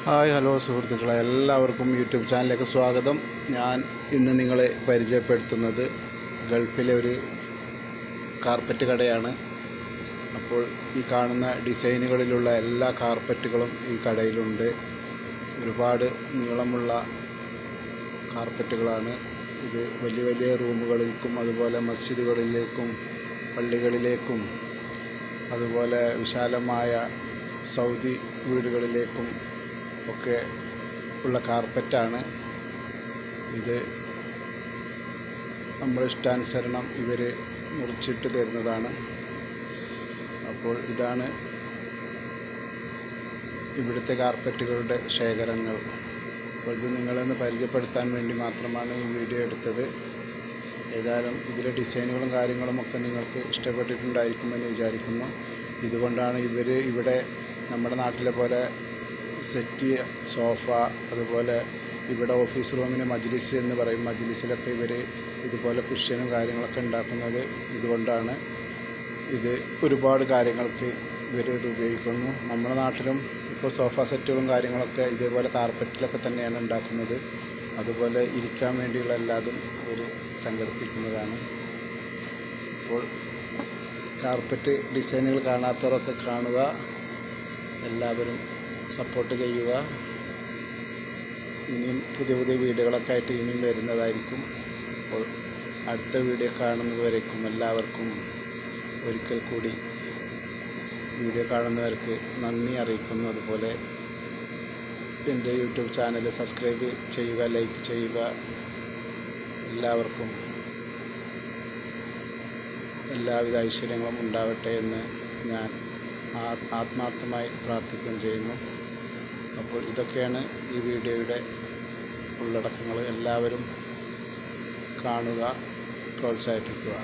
Hi hello സുഹൃത്തുക്കളെ, എല്ലാവർക്കും YouTube ചാനലിലേക്ക് സ്വാഗതം. ഞാൻ ഇന്ന് നിങ്ങളെ പരിചയപ്പെടുത്തുന്നത് ഗൾഫിലെ ഒരു കാർപ്പറ്റ് കടയാണ്. അപ്പോൾ ഈ കാണുന്ന ഡിസൈനുകളിലുള്ള എല്ലാ കാർപ്പറ്റുകളും ഈ കടയിലുണ്ട്. ഒരുപാട് നീളമുള്ള കാർപ്പറ്റുകളാണ് ഇത്. വലിയ വലിയ റൂമുകളിലേക്കും അതുപോലെ മസ്ജിദുകളിലേക്കും പള്ളികളിലേക്കും അതുപോലെ വിശാലമായ സൗദി വീടുകളിലേക്കും ഒക്കെ ഉള്ള കാർപ്പറ്റാണ് ഇത്. നമ്മുടെ ഇഷ്ടാനുസരണം ഇവർ മുറിച്ചിട്ട് തരുന്നതാണ്. അപ്പോൾ ഇതാണ് ഇവിടുത്തെ കാർപ്പറ്റുകളുടെ ശേഖരങ്ങൾ. അപ്പോൾ ഇത് നിങ്ങളെന്ന് പരിചയപ്പെടുത്താൻ വേണ്ടി മാത്രമാണ് ഈ വീഡിയോ എടുത്തത്. ഏതായാലും ഇതിലെ ഡിസൈനുകളും കാര്യങ്ങളുമൊക്കെ നിങ്ങൾക്ക് ഇഷ്ടപ്പെട്ടിട്ടുണ്ടായിരിക്കുമെന്ന് വിചാരിക്കുന്നു. ഇതുകൊണ്ടാണ് ഇവർ ഇവിടെ നമ്മുടെ നാട്ടിലെ പോലെ സെറ്റ് സോഫ, അതുപോലെ ഇവിടെ ഓഫീസ് റൂമിന് മജ്ലിസ് എന്ന് പറയും, മജ്ലിസിലൊക്കെ ഇവർ ഇതുപോലെ കുഷ്യനും കാര്യങ്ങളൊക്കെ ഉണ്ടാക്കുന്നത് ഇതുകൊണ്ടാണ്. ഇത് ഒരുപാട് കാര്യങ്ങൾക്ക് ഇവർ ഇത് ഉപയോഗിക്കുന്നു. നമ്മുടെ നാട്ടിലും ഇപ്പോൾ സോഫ സെറ്റുകളും കാര്യങ്ങളൊക്കെ ഇതേപോലെ കാർപ്പറ്റിലൊക്കെ തന്നെയാണ് ഉണ്ടാക്കുന്നത്. അതുപോലെ ഇരിക്കാൻ വേണ്ടിയുള്ള എല്ലാതും അവർ സംഘടിപ്പിക്കുന്നതാണ്. ഇപ്പോൾ കാർപ്പറ്റ് ഡിസൈനുകൾ കാണാത്തവരൊക്കെ കാണുക, എല്ലാവരും സപ്പോർട്ട് ചെയ്യുക. ഇനിയും പുതിയ പുതിയ വീഡിയോകളൊക്കെ ആയിട്ട് ഇനിയും വരുന്നതായിരിക്കും. അപ്പോൾ അടുത്ത വീഡിയോ കാണുന്നതുവരേക്കും എല്ലാവർക്കും ഒരിക്കൽ കൂടി വീഡിയോ കാണുന്നവർക്ക് നന്ദി അറിയിക്കുന്നു. അതുപോലെ എൻ്റെ യൂട്യൂബ് ചാനൽ സബ്സ്ക്രൈബ് ചെയ്യുക, ലൈക്ക് ചെയ്യുക. എല്ലാവർക്കും എല്ലാവിധ ഐശ്വര്യങ്ങളും ഉണ്ടാവട്ടെ എന്ന് ഞാൻ ആത്മാർത്ഥമായി പ്രാർത്ഥിക്കുകയും ചെയ്യുന്നു. അപ്പോൾ ഇതൊക്കെയാണ് ഈ വീഡിയോയുടെ ഉള്ളടക്കങ്ങൾ. എല്ലാവരും കാണുക, പ്രോത്സാഹിപ്പിക്കുക.